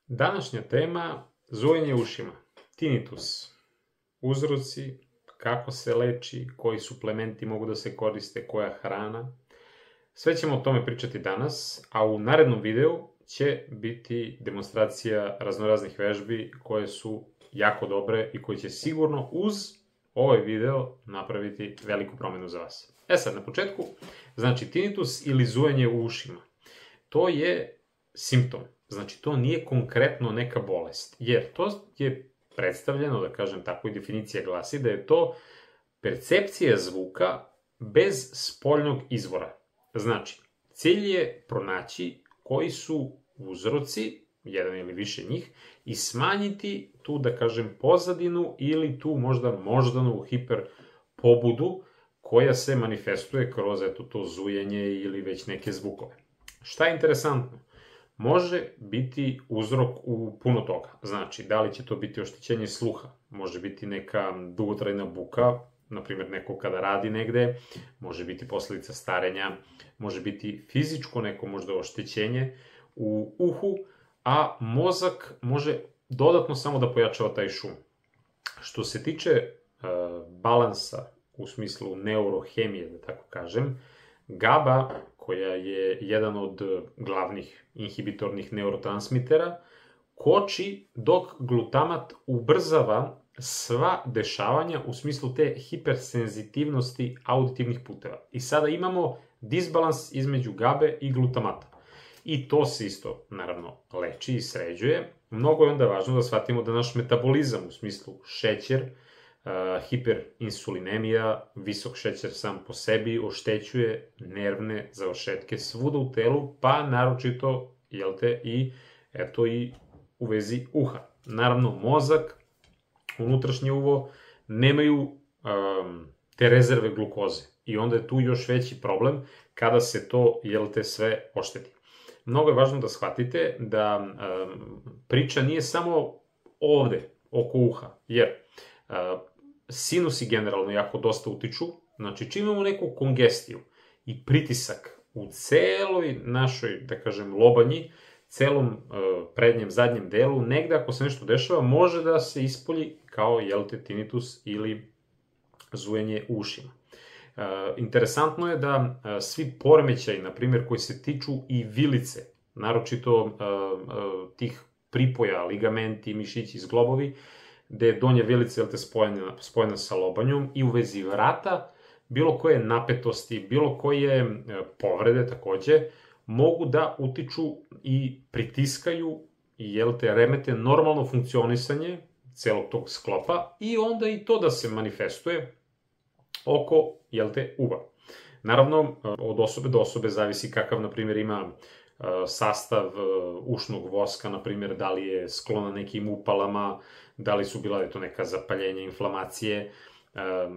Današnja tema, zujanje ušima, tinnitus, uzroci, kako se leči, koji suplementi mogu da se koriste, koja hrana. Sve ćemo o tome pričati danas, a u narednom videu će biti demonstracija raznoraznih vežbi koje su jako dobre i koje će sigurno uz ovaj video napraviti veliku promenu za vas. Sad, na početku, znači tinnitus ili zujanje u ušima, to je simptom. Znači, to nije konkretno neka bolest, jer to je predstavljeno, da kažem tako, i definicija glasi da je to percepcija zvuka bez spoljnog izvora. Znači, cilj je pronaći koji su uzroci, jedan ili više njih, i smanjiti tu, da kažem, pozadinu ili tu možda moždanu hiperpobudu koja se manifestuje kroz to zujanje ili već neke zvukove. Šta je interesantno? Može biti uzrok u puno toga. Znači, da li će to biti oštećenje sluha, može biti neka dugotrajna buka, na primjer neko kada radi negde, može biti posledica starenja, može biti fizičko neko možda oštećenje u uhu, a mozak može dodatno samo da pojačava taj šum. Što se tiče balansa u smislu neurohemije, da tako kažem, GABA, koja je jedan od glavnih inhibitornih neurotransmitera, koči dok glutamat ubrzava sva dešavanja u smislu te hipersenzitivnosti auditivnih puteva. I sada imamo disbalans između GABE i glutamata. I to se isto, naravno, leči i sređuje. Mnogo je onda važno da shvatimo da naš metabolizam, u smislu šećer, hiperinsulinemija, visok šećer sam po sebi oštećuje nervne završetke svuda u telu, pa naročito, i u vezi uha. Naravno, mozak, unutrašnje uvo, nemaju te rezerve glukoze i onda je tu još veći problem kada se to, sve ošteti. Mnogo je važno da shvatite da priča nije samo ovde, oko uha, jer sinusi generalno jako dosta utiču, znači čim imamo neku kongestiju i pritisak u celoj našoj, da kažem, lobanji, celom prednjem, zadnjem delu, negde ako se nešto dešava, može da se ispolji kao, tinnitus ili zujanje u ušima. Interesantno je da svi poremećaji, na primjer, koji se tiču i vilice, naročito tih pripoja, ligamenti, mišići, zglobovi, gde je donja vilica spojena sa lobanjom i u vezi vrata, bilo koje napetosti, bilo koje povrede takođe, mogu da utiču i pritiskaju i remete normalno funkcionisanje celog tog sklopa i onda i to da se manifestuje oko, uva. Naravno, od osobe do osobe zavisi kakav, na primjer, ima sastav ušnog voska, na primjer, da li je sklona nekim upalama, da li su bila neka zapaljenja, inflamacije,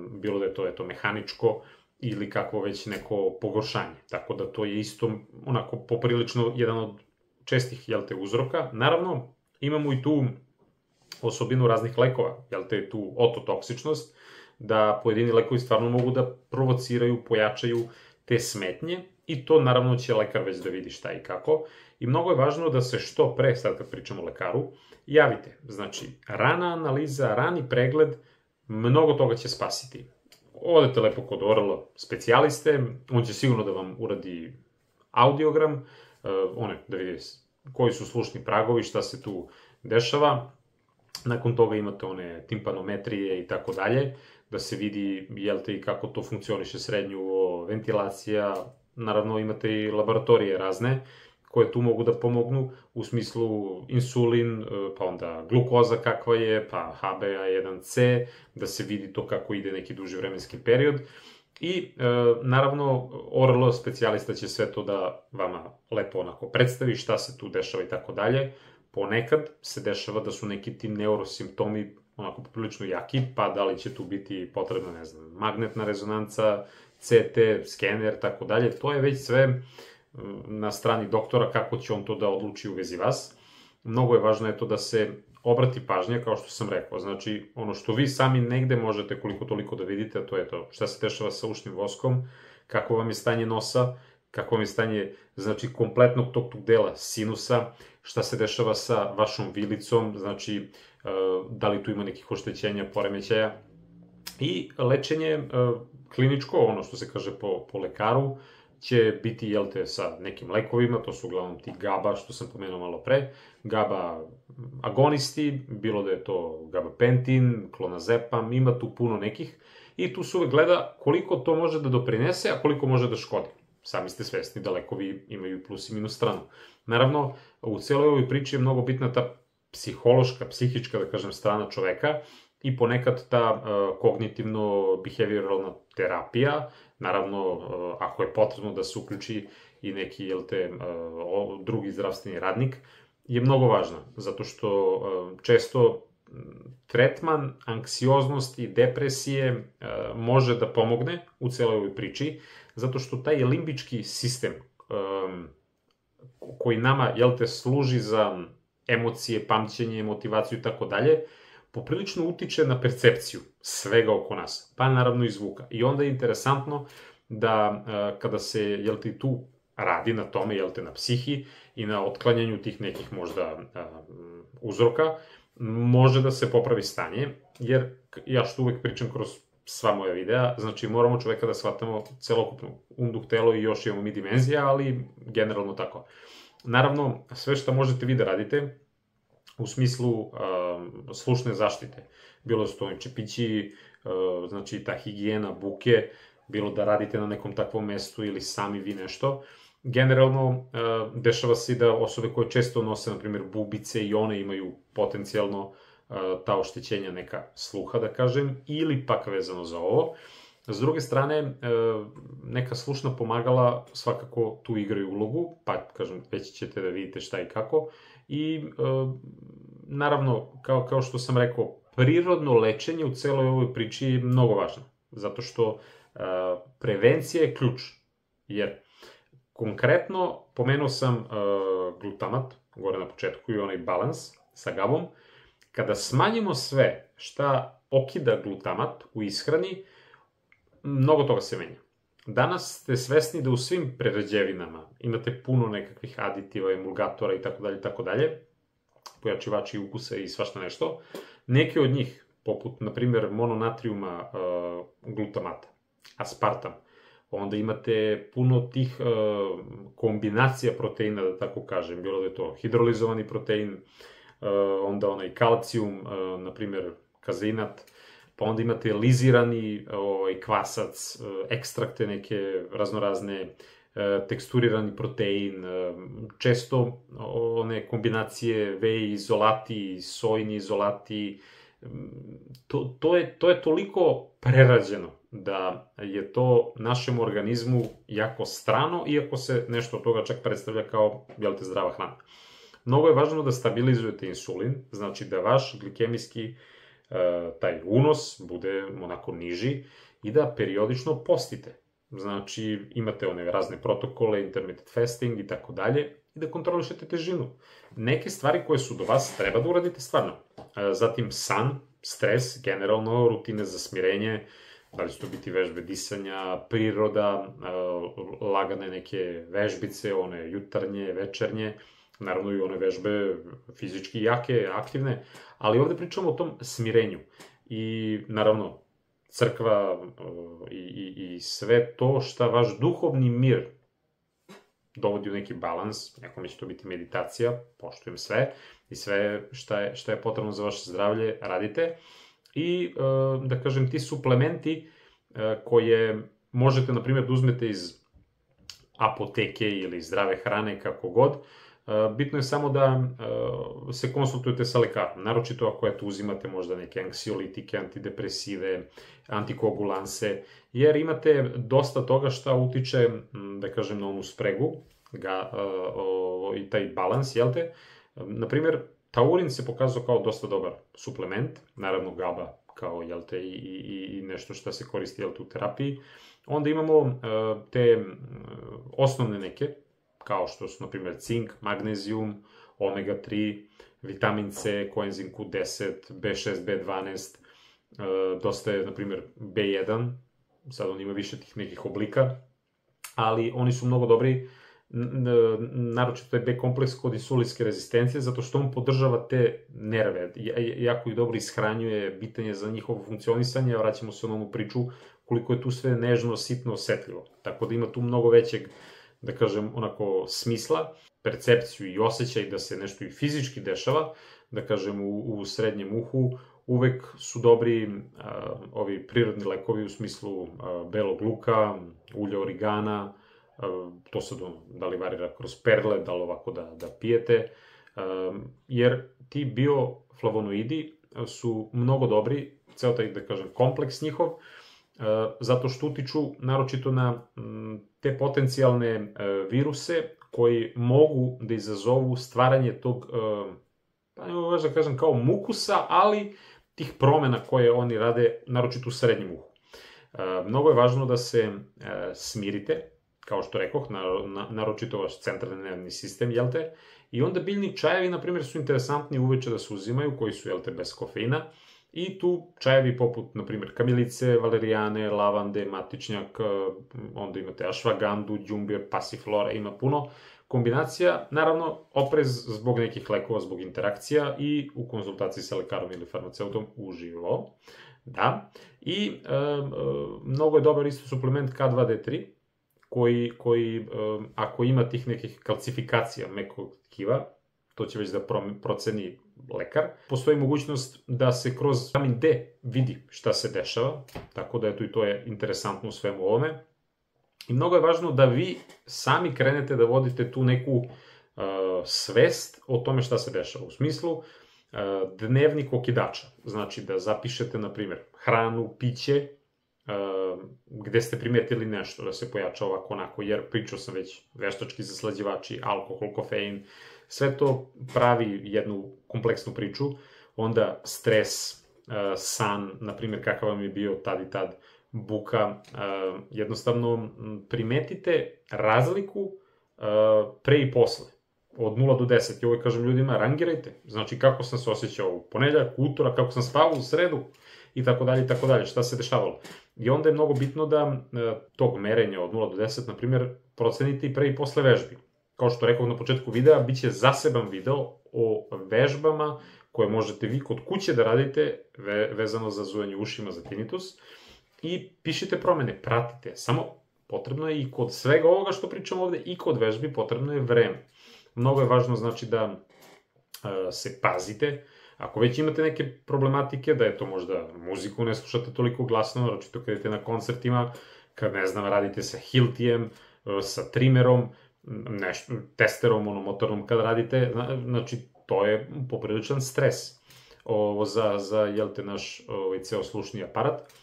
bilo da je to mehaničko ili kakvo već neko pogoršanje. Tako da to je isto onako poprilično jedan od čestih, uzroka. Naravno, imamo i tu osobinu raznih lekova, tu ototoksičnost, da pojedini lekovi stvarno mogu da provociraju, pojačaju te smetnje i to naravno će lekar već da vidi šta i kako. I mnogo je važno da se što pre, sad kad pričamo o lekaru, javite. Znači, rana analiza, rani pregled, mnogo toga će spasiti. Odete lepo kod oralo specijaliste, on će sigurno da vam uradi audiogram, da vidi koji su slušni pragovi, šta se tu dešava. Nakon toga imate one timpanometrije i tako dalje, da se vidi, i kako to funkcioniše srednjuvo, ventilacija. Naravno, imate i laboratorije razne, koje tu mogu da pomognu u smislu insulin, pa onda glukoza kakva je, pa HbA1c, da se vidi to kako ide neki duži vremenski period. I, naravno, ORL specijalista će sve to da vama lepo onako predstavi šta se tu dešava i tako dalje. Ponekad se dešava da su neki ti neurosimptomi onako poprilično jaki, pa da li će tu biti potrebna, magnetna rezonanca, CT, skener, tako dalje. To je već sve na strani doktora kako će on to da odluči u vezi vas. Mnogo je važno da se obrati pažnja, kao što sam rekao. Znači, ono što vi sami negde možete koliko toliko da vidite, to je to šta se dešava sa ušnim voskom, kako vam je stanje nosa, kako vam je stanje, znači, kompletnog tog dela sinusa, šta se dešava sa vašom vilicom, znači, da li tu ima nekih oštećenja, poremećaja. I lečenje kliničko, ono što se kaže po lekaru, će biti, jel te, sa nekim lekovima, to su uglavnom ti GABA, što sam pomenuo malo pre, GABA agonisti, bilo da je to gabapentin, klonazepam, ima tu puno nekih, i tu se uvek gleda koliko to može da doprinese, a koliko može da škodi. Sami ste svesni da lekovi imaju plus i minus stranu. Naravno, u celoj ovoj priči je mnogo bitna ta psihološka, psihička, da kažem, strana čoveka, i ponekad ta kognitivno-behavioralna terapija, naravno, ako je potrebno da se uključi i neki, jel te, drugi zdravstveni radnik, je mnogo važna, zato što često tretman anksioznosti, depresije može da pomogne u celoj ovoj priči, zato što taj limbički sistem koji nama, jel te, služi za emocije, pamćenje, motivaciju i tako dalje, poprilično utiče na percepciju svega oko nas, pa naravno i zvuka. I onda je interesantno da kada se, jel te, tu radi na tome, jel te, na psihi i na otklanjanju tih nekih možda uzroka, može da se popravi stanje, jer ja što uvek pričam kroz sva moja videa, znači moramo čoveka da shvatamo celokupno duh, telo i još imamo mi dimenzija, ali generalno tako. Naravno, sve što možete vi da radite, u smislu slušne zaštite, bilo da su to čepići, znači ta higijena buke, bilo da radite na nekom takvom mestu ili sami vi nešto. Generalno, dešava se i da osobe koje često nose, na primjer, bubice, i one imaju potencijalno ta oštećenja neka sluha, da kažem, ili pak vezano za ovo. S druge strane, neka slušna pomagala svakako tu igraju ulogu, pa, kažem, već ćete da vidite šta i kako. I, naravno, kao što sam rekao, prirodno lečenje u celoj ovoj priči je mnogo važno, zato što prevencija je ključ, jer konkretno pomenuo sam glutamat, gore na početku, i onaj balans sa GABom. Kada smanjimo sve šta okida glutamat u ishrani, mnogo toga se menja. Danas ste svesni da u svim prerađevinama imate puno nekakvih aditiva, emulgatora i tako dalje, pojačivači ukusa i svašta nešto. Neke od njih, poput, na primjer, mononatriuma glutamata, aspartam, onda imate puno tih kombinacija proteina, da tako kažem, bilo da je to hidrolizovani protein, onda onaj kalcijum, na primjer, kazeinat, pa onda imate lizirani kvasac, ekstrakte neke raznorazne, teksturirani protein, često one kombinacije whey izolati, sojni izolati, to je toliko prerađeno da je to našem organizmu jako strano, iako se nešto od toga čak predstavlja kao, jel te, zdrava hrana. Mnogo je važno da stabilizujete insulin, znači da vaš glikemijski taj unos bude onako niži i da periodično postite. Znači, imate one razne protokole, intermittent fasting i tako dalje, i da kontrolišete težinu. Neke stvari koje su do vas treba da uradite stvarno. Zatim san, stres, generalno, rutine za smirenje, da li će to biti vežbe disanja, priroda, lagane neke vežbice, one jutarnje, večernje, naravno i one vežbe fizički jake, aktivne, ali ovde pričamo o tom smirenju. I naravno, crkva i sve to šta vaš duhovni mir dovodi u neki balans, nekome će to biti meditacija, poštujem sve, i sve šta je potrebno za vaše zdravlje radite. I, da kažem, ti suplementi koje možete, na primjer, da uzmete iz apoteke ili zdrave hrane, kako god, bitno je samo da se konsultujete sa lekarom, naročito ako uzimate možda neke anksiolitike, antidepresive, antikoagulanse, jer imate dosta toga šta utiče, da kažem, na onu spregu i taj balans, jel te? Naprimjer, taurin se pokazao kao dosta dobar suplement, naravno GABA kao, jel te, i nešto što se koristi, jel te, u terapiji. Onda imamo te osnovne neke, kao što su, na primjer, cink, magnezijum, omega-3, vitamin C, koenzim Q10, B6, B12, dosta je, na primjer, B1, sad on ima više tih nekih oblika, ali oni su mnogo dobri, naročito je B kompleks kod insulinske rezistencije, zato što on podržava te nerve, jako ih dobro ishranjuje, bitan je za njihovo funkcionisanje, vraćamo se na onu priču koliko je tu sve nežno, sitno, osetljivo. Tako da ima tu mnogo većeg, da kažem, onako smisla, percepciju i osjećaj da se nešto i fizički dešava, da kažem, u srednjem uhu, uvek su dobri ovi prirodni lekovi u smislu belog luka, ulja origana, to sad da li varira kroz perle, da li ovako da pijete, jer ti bioflavonoidi su mnogo dobri, ceo taj, da kažem, kompleks njihov, zato što utiču naročito na te potencijalne viruse koji mogu da izazovu stvaranje tog, nema da kažem kao mukusa, ali tih promena koje oni rade, naročito u srednjem uhu. Mnogo je važno da se smirite, kao što rekoh, naročito vaš centralni nervni sistem, jel te? I onda biljni čajevi, na primjer, su interesantni uveče da se uzimaju, koji su, jel te, bez kofeina. I tu čajevi poput, na primjer, kamilice, valerijane, lavande, matičnjak, onda imate ašvagandu, đumbir, pasiflora, ima puno kombinacija. Naravno, oprez zbog nekih lekova, zbog interakcija i u konzultaciji sa lekarom ili farmaceutom uživo. Da. I mnogo je dobar isto suplement K2D3, koji ako ima tih nekih kalcifikacija mekog tkiva, to će već da proceni lekar. Postoji mogućnost da se kroz vitamin D vidi šta se dešava, tako da eto i to je interesantno u svemu ovome. I mnogo je važno da vi sami krenete da vodite tu neku svest o tome šta se dešava. U smislu dnevnik okidača, znači da zapišete, na primjer, hranu, piće, gde ste primetili nešto da se pojača ovako onako, jer pričao sam već veštački zaslađivači, alkohol, kofein, sve to pravi jednu kompleksnu priču, onda stres, san, na primjer kakav vam je bio tad i tad, buka, jednostavno primetite razliku pre i posle, od 0 do 10, i uvek kažem ljudima, rangirajte, znači kako sam se osjećao u ponedeljak, utorak, kako sam spavao u sredu, i tako dalje, šta se dešavalo. I onda je mnogo bitno da tog merenja od 0 do 10, na primjer, procenite i pre i posle vežbi. Kao što rekao na početku videa, bit će zaseban video o vežbama koje možete vi kod kuće da radite vezano za zujanje ušima, za tinnitus, i pišite promene, pratite. Samo potrebno je i kod svega ovoga što pričamo ovde i kod vežbi potrebno je vreme. Mnogo je važno, znači, da se pazite. Ako već imate neke problematike, da je to možda muziku ne slušate toliko glasno, naročito kad idete na koncertima, kad, ne znam, radite sa Hiltijem, sa trimerom, testerom, motornom kad radite, znači, to je popriličan stres za, jel te, naš ceo slušni aparat.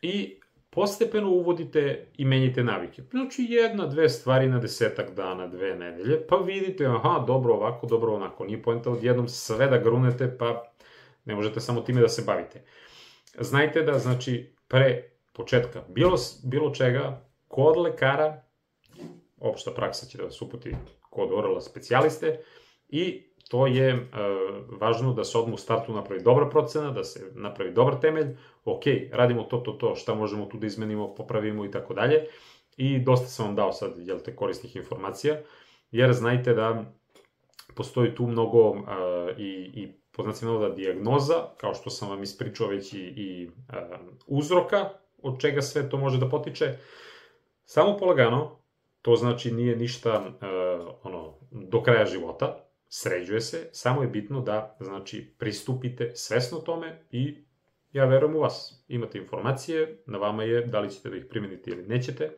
I postepeno uvodite i menjite navike. Znači, 1-2 stvari na 10 dana, 2 nedelje, pa vidite, aha, dobro ovako, dobro onako. Nije poenta odjednom sve da grunete, pa ne možete samo time da se bavite. Znajte da, znači, pre početka bilo čega, kod lekara, opšta praksa će da vas uputi kod orala specijaliste, i to je važno da se odmah u startu napravi dobra procena, da se napravi dobar temelj, ok, radimo to, šta možemo tu da izmenimo, popravimo i tako dalje. I dosta sam vam dao sad, jel te, korisnih informacija, jer znajte da postoji tu mnogo i poznacima da dijagnoza, kao što sam vam ispričao već i uzroka, od čega sve to može da potiče. Samo polagano, to znači nije ništa do kraja života, sređuje se, samo je bitno da, znači, pristupite svesno tome i ja verujem u vas. Imate informacije, na vama je da li ćete da ih primenite ili nećete,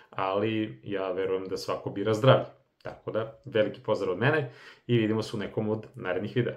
ali ja verujem da svako bira zdravlje. Tako da, veliki pozdrav od mene i vidimo se u nekom od narednih videa.